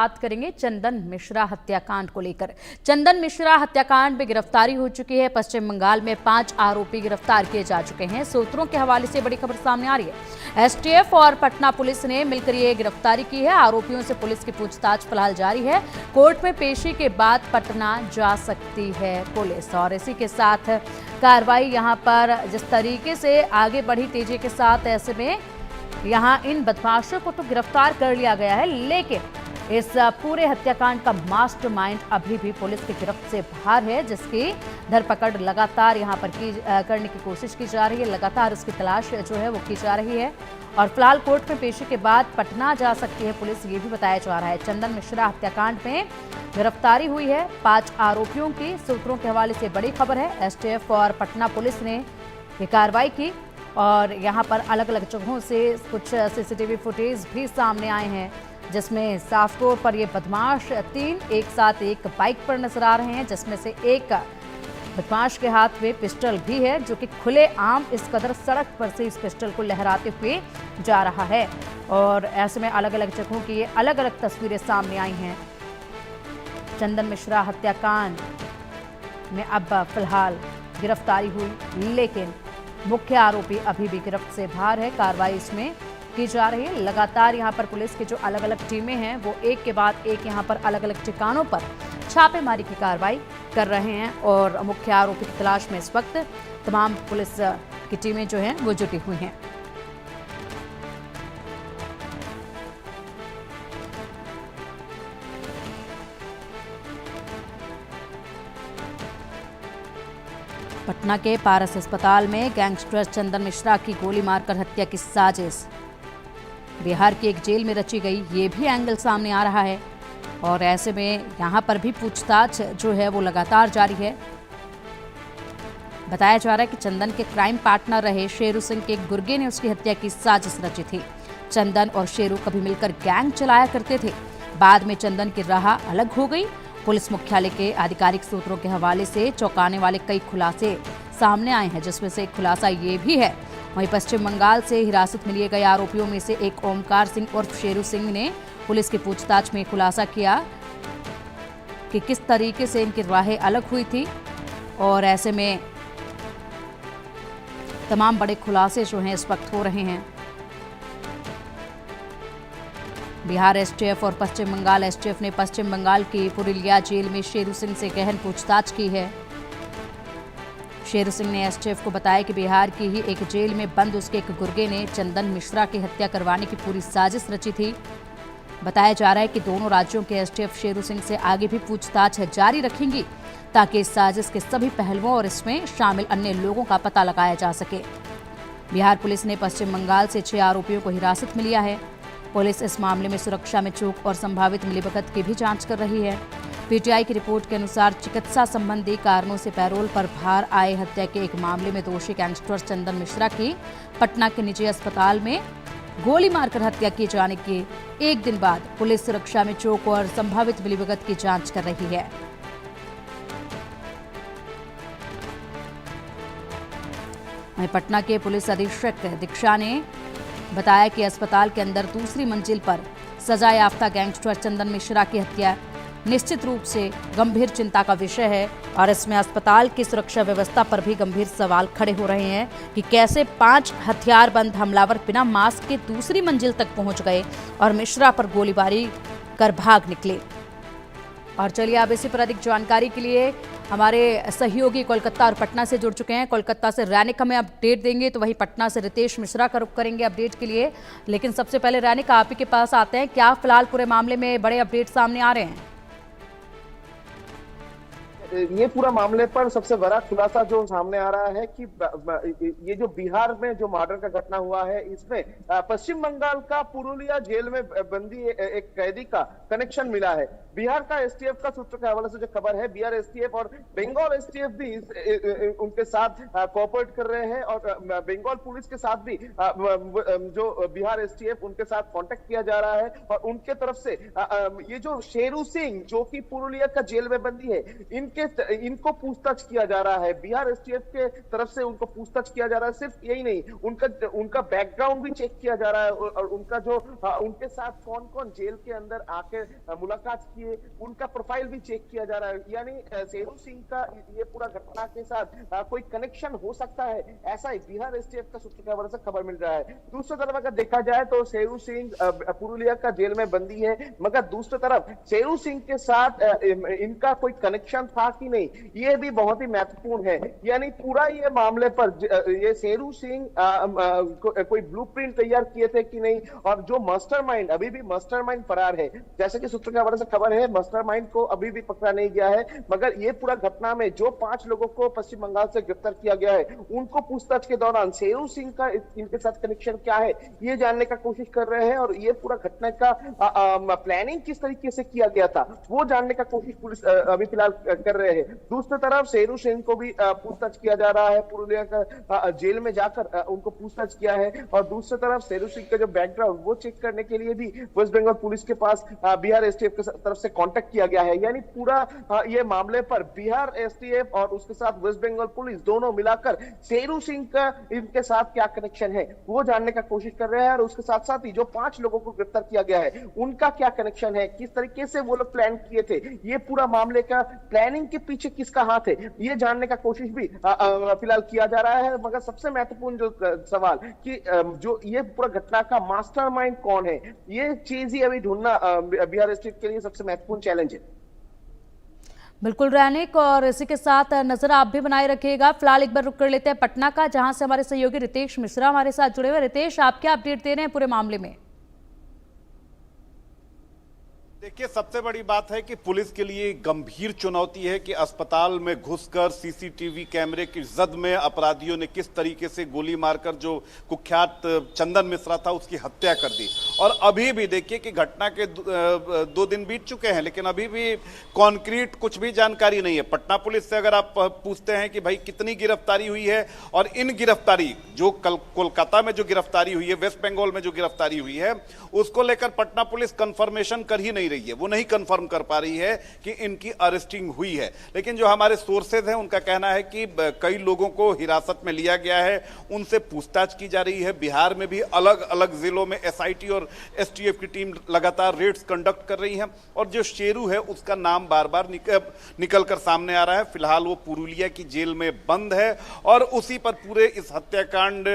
बात करेंगे चंदन मिश्रा हत्याकांड को लेकर। चंदन मिश्रा हत्याकांड में गिरफ्तारी हो चुकी है। पश्चिम बंगाल में 5 आरोपी गिरफ्तार किए जा चुके हैं। सूत्रों के हवाले से बड़ी खबर सामने आ रही है। एसटीएफ और पटना पुलिस ने मिलकर ये गिरफ्तारी की है। आरोपियों से पुलिस की पूछताछ फिलहाल जारी है। कोर्ट में पेशी के बाद पटना जा सकती है पुलिस। और इसी के साथ कार्रवाई यहाँ पर जिस तरीके से आगे बढ़ी तेजी के साथ, ऐसे में यहाँ इन बदमाशों को तो गिरफ्तार कर लिया गया है, लेकिन इस पूरे हत्याकांड का मास्टरमाइंड अभी भी पुलिस की गिरफ्त से बाहर है, जिसकी धरपकड़ लगातार यहाँ पर करने की कोशिश की जा रही है। लगातार उसकी तलाश जो है वो की जा रही है और फिलहाल कोर्ट में पेशी के बाद पटना जा सकती है पुलिस, ये भी बताया जा रहा है। चंदन मिश्रा हत्याकांड में गिरफ्तारी हुई है 5 आरोपियों की। सूत्रों के हवाले से बड़ी खबर है। एसटीएफ और पटना पुलिस ने ये कार्रवाई की और यहाँ पर अलग अलग जगहों से कुछ सीसीटीवी फुटेज भी सामने आए हैं, जिसमें साफ तौर पर ये बदमाश 3 एक साथ एक बाइक पर नजर आ रहे हैं, जिसमें से एक बदमाश के हाथ में पिस्टल भी है, जो कि खुले आम इस कदर सड़क पर से इस पिस्टल को लहराते हुए जा रहा है। और ऐसे में अलग अलग जगहों की ये अलग अलग तस्वीरें सामने आई हैं। चंदन मिश्रा हत्याकांड में अब फिलहाल गिरफ्तारी हुई, लेकिन मुख्य आरोपी अभी भी गिरफ्त से बाहर है। कार्रवाई इसमें की जा रही है। लगातार यहाँ पर पुलिस की जो अलग अलग टीमें हैं वो एक के बाद एक यहाँ पर अलग अलग ठिकानों पर छापेमारी की कार्रवाई कर रहे हैं और मुख्य आरोपी की तलाश में इस वक्त तमाम पुलिस की टीमें जो हैं वो जुटी हुई हैं। पटना के पारस अस्पताल में गैंगस्टर चंदन मिश्रा की गोली मारकर हत्या की साजिश बिहार की एक जेल में रची गई, ये भी एंगल सामने आ रहा है। और ऐसे में यहाँ पर भी पूछताछ जो है वो लगातार जारी है। बताया जा रहा है कि चंदन के क्राइम पार्टनर रहे शेरू सिंह के गुर्गे ने उसकी हत्या की साजिश रची थी। चंदन और शेरू कभी मिलकर गैंग चलाया करते थे। बाद में चंदन की राह अलग हो गई। पुलिस मुख्यालय के आधिकारिक सूत्रों के हवाले से चौंकाने वाले कई खुलासे सामने आए हैं, जिसमें से एक खुलासा ये भी है। वहीं पश्चिम बंगाल से हिरासत में लिए गए आरोपियों में से एक ओमकार सिंह उर्फ शेरू सिंह ने पुलिस की पूछताछ में खुलासा किया कि किस तरीके से इनकी राहें अलग हुई थी। और ऐसे में तमाम बड़े खुलासे जो हैं इस वक्त हो रहे हैं। बिहार एसटीएफ और पश्चिम बंगाल एसटीएफ ने पश्चिम बंगाल की पुरुलिया जेल में शेरू सिंह से गहन पूछताछ की है। शेरू सिंह ने एसटीएफ को बताया कि बिहार की ही एक जेल में बंद उसके एक गुर्गे ने चंदन मिश्रा की हत्या करवाने की पूरी साजिश रची थी। बताया जा रहा है कि दोनों राज्यों के एसटीएफ शेरू सिंह से आगे भी पूछताछ जारी रखेंगी, ताकि इस साजिश के सभी पहलुओं और इसमें शामिल अन्य लोगों का पता लगाया जा सके। बिहार पुलिस ने पश्चिम बंगाल से 6 आरोपियों को हिरासत में लिया है। पुलिस इस मामले में सुरक्षा में चूक और संभावित मिलीभगत की भी जांच कर रही है। पीटीआई की रिपोर्ट के अनुसार चिकित्सा संबंधी कारणों से पैरोल पर बाहर आए हत्या के एक मामले में दोषी गैंगस्टर चंदन मिश्रा की पटना के निजी अस्पताल में गोली मारकर हत्या किए जाने के एक दिन बाद पुलिस सुरक्षा में चूक और संभावित मिलीभगत की जांच कर रही है। वहीं पटना के पुलिस अधीक्षक दीक्षा ने बताया कि अस्पताल के अंदर दूसरी मंजिल पर सजा याफ्ता गैंगस्टर चंदन मिश्रा की हत्या निश्चित रूप से गंभीर चिंता का विषय है और इसमें अस्पताल की सुरक्षा व्यवस्था पर भी गंभीर सवाल खड़े हो रहे हैं कि कैसे 5 हथियारबंद हमलावर बिना मास्क के दूसरी मंजिल तक पहुंच गए और मिश्रा पर गोलीबारी कर भाग निकले। और चलिए अब इसी पर अधिक जानकारी के लिए हमारे सहयोगी कोलकाता और पटना से जुड़ चुके हैं। कोलकाता से रैनिक हमें अपडेट देंगे, तो वहीं पटना से रितेश मिश्रा का रुख करेंगे अपडेट के लिए। लेकिन सबसे पहले रैनिक आप ही के पास आते हैं, क्या फिलहाल पूरे मामले में बड़े अपडेट सामने आ रहे हैं? ये पूरा मामले पर सबसे बड़ा खुलासा जो सामने आ रहा है कि ये जो बिहार में जो मर्डर का घटना हुआ है, इसमें पश्चिम बंगाल का पुरुलिया जेल में बंदी एक कैदी का कनेक्शन मिला है। बिहार का एसटीएफ का सूत्र के हवाले से जो खबर है, बिहार एसटीएफ और बंगाल एसटीएफ भी उनके साथ कोऑपरेट कर रहे हैं और बंगाल पुलिस के साथ भी जो बिहार एसटीएफ उनके साथ कांटेक्ट किया जा रहा है। और उनके तरफ से ये जो शेरू सिंह जो कि पुरुलिया का जेल में बंदी है, इनके इनको पूछताछ किया जा रहा है। बिहार एसटीएफ के तरफ से उनको पूछताछ किया जा रहा है। सिर्फ यही नहीं, उनका बैकग्राउंड भी चेक किया जा रहा है और उनका जो उनके साथ कौन कौन जेल के अंदर आके मुलाकात किए, उनका प्रोफाइल भी चेक किया जा रहा है। यानी शेरू सिंह का ये पूरा घटना के साथ कोई कनेक्शन हो सकता है, ऐसा ही बिहार एसटीएफ का सूत्र से खबर मिल रहा है। दूसरी तरफ अगर देखा जाए तो शेरू सिंह पुरुलिया का जेल में बंदी है, मगर दूसरी तरफ शेरू सिंह के साथ इनका कोई कनेक्शन था कि नहीं, ये भी बहुत ही महत्वपूर्ण है। यानी पूरा ये मामले पर ये शेरू सिंह कोई ब्लूप्रिंट तैयार किए थे कि नहीं, और जो मास्टरमाइंड, अभी भी मास्टरमाइंड फरार है। जैसे कि सूत्र के से खबर है, मास्टरमाइंड को अभी भी पकड़ा नहीं गया है, मगर ये पूरा घटना में जो 5 लोगों को पश्चिम बंगाल से गिरफ्तार किया गया है, उनको पूछताछ के दौरान शेरू सिंह का इनके साथ कनेक्शन क्या है, ये जानने का कोशिश कर रहे हैं। और ये पूरा घटना का प्लानिंग किस तरीके से किया गया था, वो जानने का कोशिश पुलिस अभी फिलहाल कर रहे हैं। दूसरी तरफ शेरू सिंह को भी पूछताछ किया जा रहा है, पुरुलिया का जेल में जाकर उनको पूछताछ किया है। और दूसरी तरफ शेरू सिंह का जो बैकग्राउंड, वो चेक करने के लिए भी वेस्ट बंगाल पुलिस के पास बिहार एसटीएफ की तरफ से कांटेक्ट किया गया है। यानी पूरा ये मामले पर बिहार एसटीएफ और उसके साथ वेस्ट बंगाल पुलिस दोनों मिलाकर शेरू सिंह का इनके साथ क्या कनेक्शन है, वो जानने का कोशिश कर रहे हैं। और उसके साथ साथ ही जो 5 लोगों को गिरफ्तार किया गया है, उनका क्या कनेक्शन है, किस तरीके से वो लोग प्लान किए थे, ये पूरा मामले का प्लानिंग के पीछे किसका हाथ है, ये जानने का कोशिश भी फिलहाल किया जा रहा है। मगर सबसे महत्वपूर्ण जो सवाल कि जो ये पूरा घटना का मास्टरमाइंड कौन है, ये चीज ही अभी ढूंढना बिहार स्टेट के लिए सबसे महत्वपूर्ण चैलेंज है। बिल्कुल रैनिक, और इसी के साथ नजर आप भी बनाए रखिएगा। फिलहाल एक बार रुक कर लेते हैं पटना का, जहां से हमारे सहयोगी रितेश मिश्रा हमारे साथ जुड़े हुए। रितेश, आप क्या अपडेट दे रहे हैं पूरे मामले में? देखिए, सबसे बड़ी बात है कि पुलिस के लिए गंभीर चुनौती है कि अस्पताल में घुसकर सीसीटीवी कैमरे की जद में अपराधियों ने किस तरीके से गोली मारकर जो कुख्यात चंदन मिश्रा था उसकी हत्या कर दी। और अभी भी देखिए कि घटना के 2 दिन बीत चुके हैं, लेकिन अभी भी कॉन्क्रीट कुछ भी जानकारी नहीं है। पटना पुलिस से अगर आप पूछते हैं कि भाई कितनी गिरफ्तारी हुई है, और इन गिरफ्तारी जो कल कोलकाता में जो गिरफ्तारी हुई है, वेस्ट बंगाल में जो गिरफ्तारी हुई है, उसको लेकर पटना पुलिस कंफर्मेशन कर ही नहीं रही है। वो नहीं कंफर्म कर पा रही है कि इनकी अरेस्टिंग हुई है। लेकिन जो हमारे सोर्सेज हैं उनका कहना है कि कई लोगों को हिरासत में लिया गया है, उनसे पूछताछ की जा रही है। बिहार में भी अलग अलग जिलों में एसआईटी और एसटीएफ की टीम लगातार रेड्स कंडक्ट कर रही है। और जो शेरू है उसका नाम बार बार निकल कर सामने आ रहा है। फिलहाल वो पुरुलिया की जेल में बंद है और उसी पर पूरे इस हत्याकांड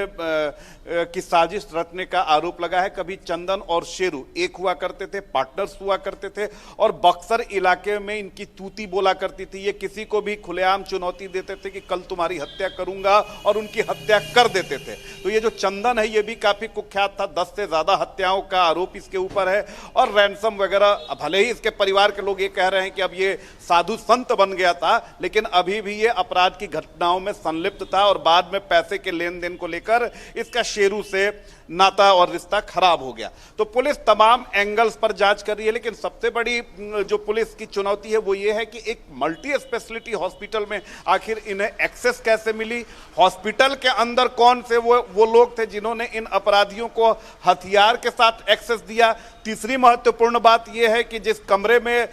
की साजिश रचने का आरोप लगा है। कभी चंदन और शेरू एक हुआ करते थे, पार्टनर्स हुआ करते थे, और बक्सर इलाके में इनकी तूती बोला करती थी। ये किसी को भी खुलेआम चुनौती देते थे कि कल तुम्हारी हत्या करूंगा, और उनकी हत्या कर देते थे। तो ये जो चंदन है ये भी काफी कुख्यात था, 10 से ज्यादा हत्याओं का आरोप इसके ऊपर है। और रैंसम वगैरह, भले ही इसके परिवार के लोग ये कह रहे हैं कि अब ये साधु संत बन गया था, लेकिन अभी भी ये अपराध की घटनाओं में संलिप्त था। और बाद में पैसे के लेन देन को लेकर इसका शेरू से नाता और रिश्ता खराब हो गया। तो पुलिस तमाम एंगल्स पर जांच कर रही है, लेकिन सबसे बड़ी जो पुलिस की चुनौती है वो ये है कि एक मल्टी स्पेशलिटी हॉस्पिटल में आखिर इन्हें एक्सेस कैसे मिली, हॉस्पिटल के अंदर कौन से वो लोग थे जिन्होंने इन अपराधियों को हथियार के साथ एक्सेस दिया। तीसरी महत्वपूर्ण बात यह है कि जिस कमरे में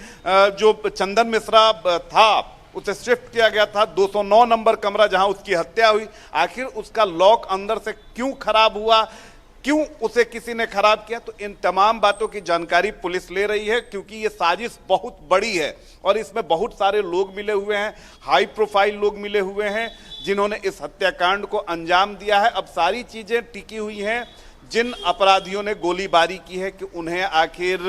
जो चंदन मिश्रा था उसे शिफ्ट किया गया था, 209 नंबर कमरा जहां उसकी हत्या हुई, आखिर उसका लॉक अंदर से क्यों खराब हुआ, क्यों उसे किसी ने खराब किया। तो इन तमाम बातों की जानकारी पुलिस ले रही है, क्योंकि ये साजिश बहुत बड़ी है और इसमें बहुत सारे लोग मिले हुए हैं, हाई प्रोफाइल लोग मिले हुए हैं जिन्होंने इस हत्याकांड को अंजाम दिया है। अब सारी चीजें टिकी हुई हैं, जिन अपराधियों ने गोलीबारी की है कि उन्हें आखिर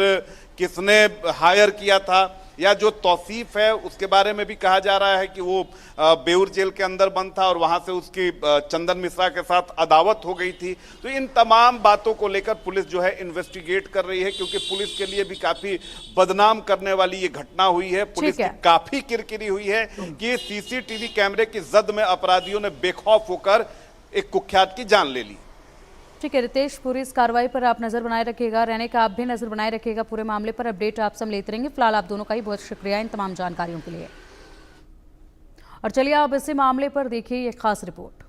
किसने हायर किया था, या जो तौसीफ है उसके बारे में भी कहा जा रहा है कि वो बेउर जेल के अंदर बंद था और वहां से उसकी चंदन मिश्रा के साथ अदावत हो गई थी। तो इन तमाम बातों को लेकर पुलिस जो है इन्वेस्टिगेट कर रही है, क्योंकि पुलिस के लिए भी काफी बदनाम करने वाली ये घटना हुई है। पुलिस की काफी किरकिरी हुई है कि सीसीटीवी कैमरे की जद में अपराधियों ने बेखौफ होकर एक कुख्यात की जान ले ली। ठीक है रितेश, पूरी इस कार्रवाई पर आप नजर बनाए रखिएगा। रहने का आप भी नजर बनाए रखिएगा। पूरे मामले पर अपडेट आप सब लेते रहेंगे। फिलहाल आप दोनों का ही बहुत शुक्रिया इन तमाम जानकारियों के लिए। और चलिए आप इसी मामले पर देखिए ये खास रिपोर्ट।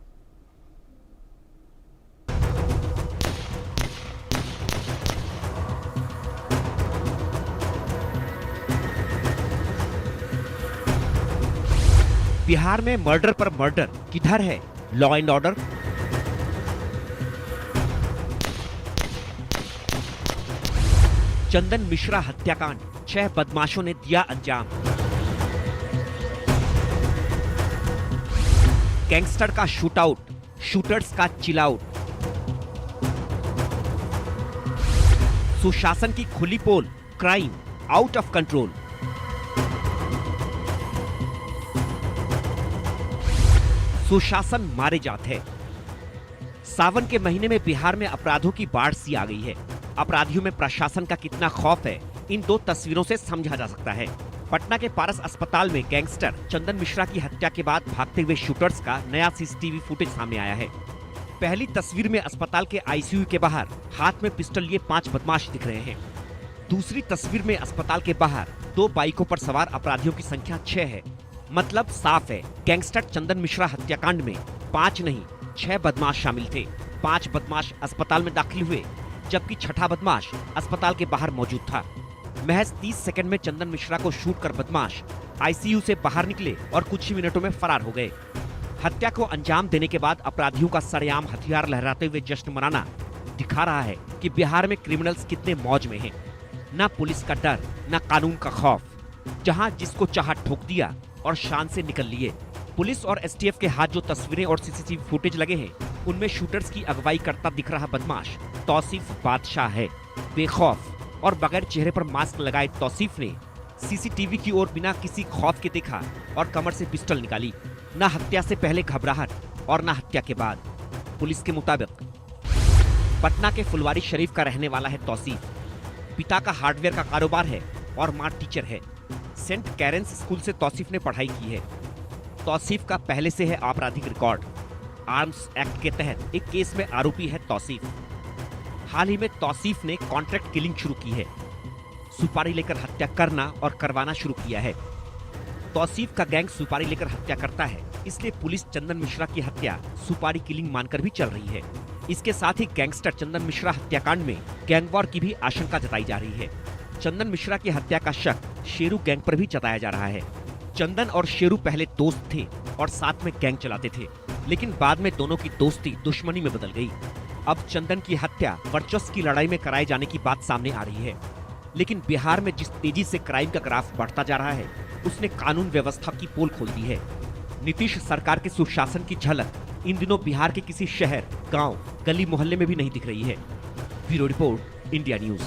बिहार में मर्डर पर मर्डर, किधर है लॉ एंड ऑर्डर? चंदन मिश्रा हत्याकांड, 6 बदमाशों ने दिया अंजाम। गैंगस्टर का शूटआउट, शूटर्स का चिलआउट। सुशासन की खुली पोल, क्राइम आउट ऑफ कंट्रोल। सुशासन मारे जाते हैं। सावन के महीने में बिहार में अपराधों की बाढ़ सी आ गई है। अपराधियों में प्रशासन का कितना खौफ है, इन 2 तस्वीरों से समझा जा सकता है। पटना के पारस अस्पताल में गैंगस्टर चंदन मिश्रा की हत्या के बाद भागते हुए शूटर्स का नया सीसीटीवी फुटेज सामने आया है। पहली तस्वीर में अस्पताल के आईसीयू के बाहर हाथ में पिस्टल लिए 5 बदमाश दिख रहे हैं। दूसरी तस्वीर में अस्पताल के बाहर 2 बाइकों पर सवार अपराधियों की संख्या 6 है। मतलब साफ है, गैंगस्टर चंदन मिश्रा हत्याकांड में 5 नहीं 6 बदमाश शामिल थे। 5 बदमाश अस्पताल में दाखिल हुए, जबकि 6ठा बदमाश अस्पताल के बाहर मौजूद था। महज 30 सेकंड में चंदन मिश्रा को शूट कर बदमाश आईसीयू से बाहर निकले और कुछ ही मिनटों में फरार हो गए। हत्या को अंजाम देने के बाद अपराधियों का सरेआम हथियार लहराते हुए जश्न मनाना दिखा रहा है कि बिहार में क्रिमिनल्स कितने मौज में हैं। ना पुलिस का डर, ना कानून का खौफ। जहां जिसको चाहा ठोक दिया और शान से निकल लिए। पुलिस और एसटीएफ के हाथ जो तस्वीरें और सीसीटीवी फुटेज लगे हैं, उनमें शूटर्स की अगुवाई करता दिख रहा बदमाश तौसीफ बादशाह है। बेखौफ और बगैर चेहरे पर मास्क लगाए तौसीफ ने सीसीटीवी की ओर बिना किसी खौफ के देखा और कमर से पिस्टल निकाली। न हत्या से पहले घबराहट और न हत्या के बाद। पुलिस के मुताबिक पटना के फुलवारी शरीफ का रहने वाला है तौसीफ। पिता का हार्डवेयर का कारोबार है और मां टीचर है। सेंट कैरेंस स्कूल से तौसीफ ने पढ़ाई की है। तौसीफ का पहले से है आपराधिक रिकॉर्ड। आर्म्स एक्ट के तहत एक केस में आरोपी है तौसीफ। हाल ही में तौसीफ ने कॉन्ट्रैक्ट किलिंग शुरू की है। सुपारी लेकर हत्या करना और करवाना शुरू किया है। तौसीफ का गैंग सुपारी लेकर हत्या करता है, इसलिए पुलिस चंदन मिश्रा की हत्या सुपारी किलिंग मानकर भी चल रही है। इसके साथ ही गैंगस्टर चंदन मिश्रा हत्याकांड में गैंगवॉर की भी आशंका जताई जा रही है। चंदन मिश्रा की हत्या का शक शेरू गैंग पर भी जताया जा रहा है। चंदन और शेरू पहले दोस्त थे और साथ में गैंग चलाते थे, लेकिन बाद में दोनों की दोस्ती दुश्मनी में बदल गई। अब चंदन की हत्या वर्चस्व की लड़ाई में कराए जाने की बात सामने आ रही है। लेकिन बिहार में जिस तेजी से क्राइम का ग्राफ बढ़ता जा रहा है, उसने कानून व्यवस्था की पोल खोल दी है। नीतीश सरकार के सुशासन की झलक इन दिनों बिहार के किसी शहर, गांव, गली मोहल्ले में भी नहीं दिख रही है। Bureau report, India news.